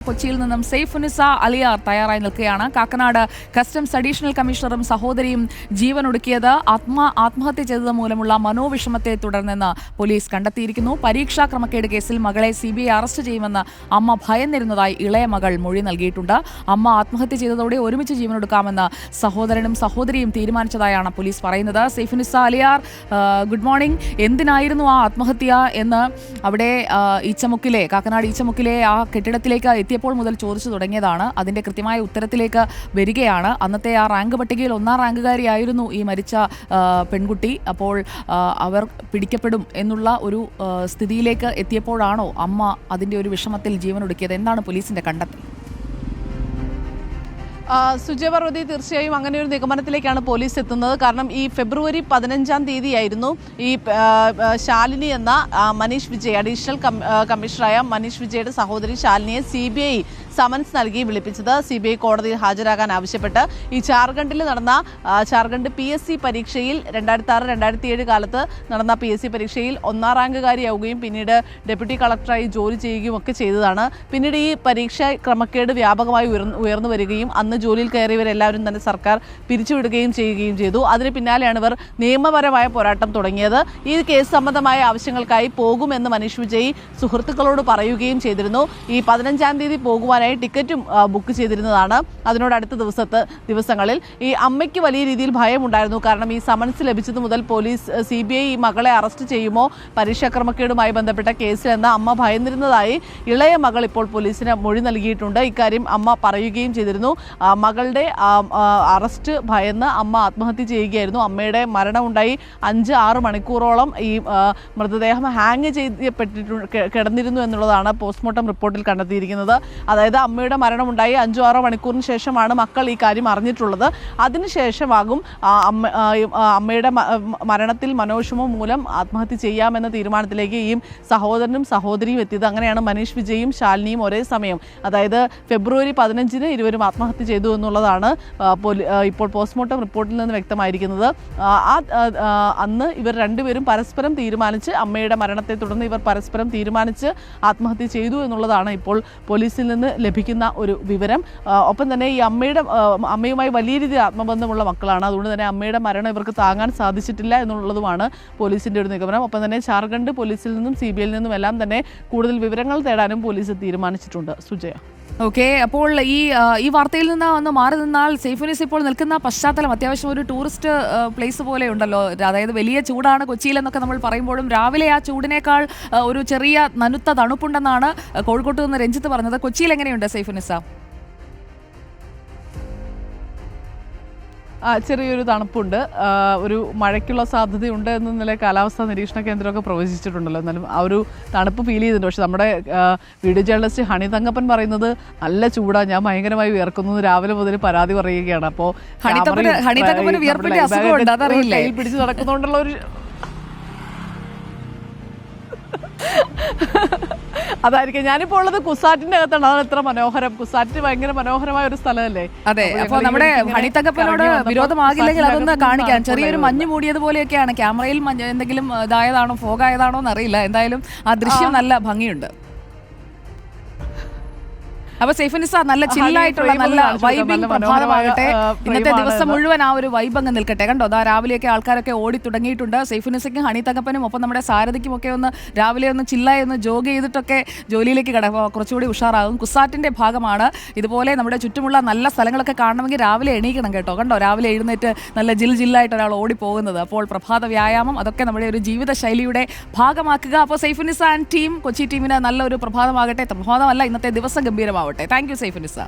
കൊച്ചിയിൽ നിന്നും സെയ്ഫുനിസ അലിയാർ തയ്യാറായി നിൽക്കുകയാണ്. കാക്കനാട് കസ്റ്റംസ് അഡീഷണൽ കമ്മീഷണറും സഹോദരിയും ജീവനൊടുക്കിയത് ആത്മഹത്യ ചെയ്തത് മൂലമുള്ള മനോവിഷമത്തെ തുടർന്നെന്ന് പോലീസ് കണ്ടെത്തിയിരിക്കുന്നു. പരീക്ഷാ ക്രമക്കേട് കേസിൽ മകളെ CBI അറസ്റ്റ് ചെയ്യുമെന്ന് അമ്മ ഭയന്നിരുന്നതായി ഇളയ മകൾ മൊഴി നൽകിയിട്ടുണ്ട്. അമ്മ ആത്മഹത്യ ചെയ്തതോടെ ഒരുമിച്ച് ജീവനൊടുക്കാമെന്ന് സഹോദരനും സഹോദരിയും തീരുമാനിച്ചതായാണ് പോലീസ് പറയുന്നത്. സെയ്ഫുനിസ അലിയാർ, ഗുഡ് മോർണിംഗ്. എന്തിനായിരുന്നു ആ ആത്മഹത്യ എന്ന് അവിടെ കാക്കനാട് ഈച്ചമുക്കിലെ ആ കെട്ടിടത്തിലേക്ക് എത്തിയപ്പോൾ മുതൽ ചോദിച്ചു തുടങ്ങിയതാണ്. അതിന്റെ കൃത്യമായ ഉത്തരത്തിലേക്ക് വരികയാണ്. അന്നത്തെ ആ റാങ്ക് പട്ടികയിൽ 1ാം റാങ്കുകാരിയായിരുന്നു ഈ മരിച്ച പെൺകുട്ടി. അപ്പോൾ അവർ പിടിക്കപ്പെടും എന്നുള്ള ഒരു സ്ഥിതിയിലേക്ക് എത്തിയപ്പോഴാണോ അമ്മ അതിന്റെ ഒരു വിഷമത്തിൽ ജീവനൊടുക്കിയത്? എന്താണ് പോലീസിന്റെ കണ്ടെത്തൽ? സുജയപർവതി, തീർച്ചയായും അങ്ങനെ ഒരു നിഗമനത്തിലേക്കാണ് പോലീസ് എത്തുന്നത്. കാരണം ഈ ഫെബ്രുവരി 15-ാം തീയതിയായിരുന്നു ഈ ശാലിനി എന്ന മനീഷ് വിജയ്, അഡീഷണൽ കമ്മീഷണറായ മനീഷ് വിജയുടെ സഹോദരി ശാലിനിയെ CBI സമൻസ് നൽകി വിളിപ്പിച്ചത്. CBI കോടതിയിൽ ഹാജരാകാൻ ആവശ്യപ്പെട്ട് ഈ ജാർഖണ്ഡ് PSC പരീക്ഷയിൽ 2006-2007 കാലത്ത് നടന്ന PSC പരീക്ഷയിൽ 1ാം റാങ്കുകാരിയാവുകയും പിന്നീട് ഡെപ്യൂട്ടി കളക്ടറായി ജോലി ചെയ്യുകയും ഒക്കെ ചെയ്തതാണ്. പിന്നീട് ഈ പരീക്ഷ ക്രമക്കേട് വ്യാപകമായി ഉയർന്നു വരികയും അന്ന് ജോലിയിൽ കയറിയവരെല്ലാവരും തന്നെ സർക്കാർ പിരിച്ചുവിടുകയും ചെയ്യുകയും ചെയ്തു. അതിന് പിന്നാലെയാണ് ഇവർ നിയമപരമായ പോരാട്ടം തുടങ്ങിയത്. ഈ കേസ് സംബന്ധമായ ആവശ്യങ്ങൾക്കായി പോകുമെന്ന് മനീഷ് വിജയ് സുഹൃത്തുക്കളോട് പറയുകയും ചെയ്തിരുന്നു. ഈ 15-ാം തീയതി പോകുവാനായി ടിക്കറ്റും ബുക്ക് ചെയ്തിരുന്നതാണ്. അതിനോടടുത്ത ദിവസങ്ങളിൽ ഈ അമ്മയ്ക്ക് വലിയ രീതിയിൽ ഭയമുണ്ടായിരുന്നു. കാരണം ഈ സമൻസ് ലഭിച്ചത് മുതൽ പോലീസ് CBI ഈ മകളെ അറസ്റ്റ് ചെയ്യുമോ പരീക്ഷാക്രമക്കേടുമായി ബന്ധപ്പെട്ട കേസിലെന്ന് അമ്മ ഭയന്നിരുന്നതായി ഇളയ മകൾ ഇപ്പോൾ പോലീസിന് മൊഴി നൽകിയിട്ടുണ്ട്. ഇക്കാര്യം അമ്മ പറയുകയും ചെയ്തിരുന്നു. മകളുടെ അറസ്റ്റ് ഭയന്ന് അമ്മ ആത്മഹത്യ ചെയ്യുകയായിരുന്നു. അമ്മയുടെ മരണമുണ്ടായി 5-6 മണിക്കൂറോളം ഈ മൃതദേഹം ഹാങ് കിടന്നിരുന്നു എന്നുള്ളതാണ് പോസ്റ്റ്മോർട്ടം റിപ്പോർട്ടിൽ കണ്ടെത്തിയിരിക്കുന്നത്. അതായത് അമ്മയുടെ മരണമുണ്ടായി 5-6 മണിക്കൂറിന് ശേഷമാണ് മക്കൾ ഈ കാര്യം അറിഞ്ഞിട്ടുള്ളത്. അതിനുശേഷമാകും അമ്മയുടെ മരണത്തിൽ മനോവിഷമം മൂലം ആത്മഹത്യ ചെയ്യാമെന്ന തീരുമാനത്തിലേക്ക് ഈ സഹോദരനും സഹോദരിയും എത്തിയത്. അങ്ങനെയാണ് മനീഷ് വിജയും ശാലിനിയും ഒരേ സമയം, അതായത് ഫെബ്രുവരി 15-ന് ഇരുവരും ആത്മഹത്യ ചെയ്തു എന്നുള്ളതാണ് ഇപ്പോൾ പോസ്റ്റ്മോർട്ടം റിപ്പോർട്ടിൽ നിന്ന് വ്യക്തമായിരിക്കുന്നത്. അന്ന് ഇവർ രണ്ടുപേരും പരസ്പരം തീരുമാനിച്ച്, അമ്മയുടെ മരണത്തെ തുടർന്ന് ഇവർ പരസ്പരം തീരുമാനിച്ച് ആത്മഹത്യ ചെയ്തു എന്നുള്ളതാണ് ഇപ്പോൾ പോലീസിൽ നിന്ന് ലഭിക്കുന്ന ഒരു വിവരം. ഒപ്പം തന്നെ ഈ അമ്മയുമായി വലിയ രീതിയിൽ ആത്മബന്ധമുള്ള മക്കളാണ്. അതുകൊണ്ട് തന്നെ അമ്മയുടെ മരണം ഇവർക്ക് താങ്ങാൻ സാധിച്ചിട്ടില്ല എന്നുള്ളതുമാണ് പോലീസിന്റെ ഒരു നിഗമനം. ഒപ്പം തന്നെ ജാർഖണ്ഡ് പോലീസിൽ നിന്നും CBI യിൽ നിന്നും എല്ലാം തന്നെ കൂടുതൽ വിവരങ്ങൾ തേടാനും പോലീസ് തീരുമാനിച്ചിട്ടുണ്ട്. സുജയ, ഓക്കെ. അപ്പോൾ ഈ വാർത്തയിൽ നിന്ന് ഒന്ന് മാറി നിന്നാൽ സെയ്ഫുനിസ ഇപ്പോൾ നിൽക്കുന്ന പശ്ചാത്തലം അത്യാവശ്യം ഒരു ടൂറിസ്റ്റ് പ്ലേസ് പോലെ ഉണ്ടല്ലോ. അതായത് വലിയ ചൂടാണ് കൊച്ചിയിലെന്നൊക്കെ നമ്മൾ പറയുമ്പോഴും രാവിലെ ആ ചൂടിനേക്കാൾ ഒരു ചെറിയ നനുത്ത തണുപ്പുണ്ടെന്നാണ് കോഴിക്കോട്ട് നിന്ന് രഞ്ജിത്ത് പറഞ്ഞത്. കൊച്ചിയിൽ എങ്ങനെയുണ്ട് സെയ്ഫുനിസ? ചെറിയൊരു തണുപ്പുണ്ട്, ഒരു മഴയ്ക്കുള്ള സാധ്യതയുണ്ട് എന്ന നില കാലാവസ്ഥാ നിരീക്ഷണ കേന്ദ്രമൊക്കെ പ്രവചിച്ചിട്ടുണ്ടല്ലോ. എന്നാലും ആ ഒരു തണുപ്പ് ഫീൽ ചെയ്തിട്ടുണ്ട്. പക്ഷെ നമ്മുടെ വീഡിയോ ജേർണലിസ്റ്റ് ഹണി തങ്കപ്പൻ പറയുന്നത് നല്ല ചൂടാണ്, ഞാൻ ഭയങ്കരമായി വിയർക്കുന്നു, രാവിലെ മുതൽ പരാതി പറയുകയാണ്. അപ്പോൾ കയ്യിൽ പിടിച്ച് നടക്കുന്നതുകൊണ്ടുള്ള ഒരു അതായിരിക്കും. ഞാനിപ്പോൾ ഉള്ളത് കുസാറ്റിന്റെ അകത്താണ്. അതാണ് എത്ര മനോഹരം. കുസാറ്റ് ഭയങ്കര മനോഹരമായ ഒരു സ്ഥലമല്ലേ? അതെ. അപ്പോൾ നമ്മുടെ ഹണിത്തങ്കപ്പനോട് വിരോധമാകില്ലെങ്കിൽ അതൊന്ന് കാണിക്കാൻ. ചെറിയൊരു മഞ്ഞ് മൂടിയതുപോലെയൊക്കെയാണ്. ക്യാമറയിൽ എന്തെങ്കിലും ഇതായതാണോ ഫോഗായതാണോ എന്നറിയില്ല. എന്തായാലും ആ ദൃശ്യം നല്ല ഭംഗിയുണ്ട്. അപ്പൊ സെയ്ഫുനിസ നല്ല ചില്ലായിട്ടുള്ള നല്ല വൈബിംഗ് പ്രഭാതമാകട്ടെ. ഇന്നത്തെ ദിവസം മുഴുവൻ ആ ഒരു വൈബ് അങ്ങ് നിൽക്കട്ടെ. കണ്ടോ, അതാ രാവിലെയൊക്കെ ആൾക്കാരൊക്കെ ഓടി തുടങ്ങിയിട്ടുണ്ട്. സെയ്ഫുനിസയ്ക്കും ഹണി തങ്കപ്പനും ഒപ്പം നമ്മുടെ സാരഥിക്കും ഒക്കെ ഒന്ന് രാവിലെ ഒന്ന് ചില്ലായി ഒന്ന് ജോഗ് ചെയ്തിട്ടൊക്കെ ജോലിയിലേക്ക് കുറച്ചുകൂടി ഉഷാറാകും. കുസാറ്റിന്റെ ഭാഗമാണ്. ഇതുപോലെ നമ്മുടെ ചുറ്റുമുള്ള നല്ല സ്ഥലങ്ങളൊക്കെ കാണണമെങ്കിൽ രാവിലെ എണീക്കണം കേട്ടോ. കണ്ടോ, രാവിലെ എഴുന്നേറ്റ് നല്ല ജില്ലായിട്ട് ഒരാൾ ഓടി പോകുന്നത്. അപ്പോൾ പ്രഭാത വ്യായാമം അതൊക്കെ നമ്മുടെ ഒരു ജീവിത ശൈലിയുടെ ഭാഗമാക്കുക. അപ്പോൾ സെയ്ഫുനിസ ആൻഡ് ടീം, കൊച്ചി ടീമിന് നല്ലൊരു പ്രഭാതമാകട്ടെ. പ്രഭാതമല്ല, ഇന്നത്തെ ദിവസം ഗംഭീരമാവട്ടെ. Thank you സെയ്ഫുനിസ.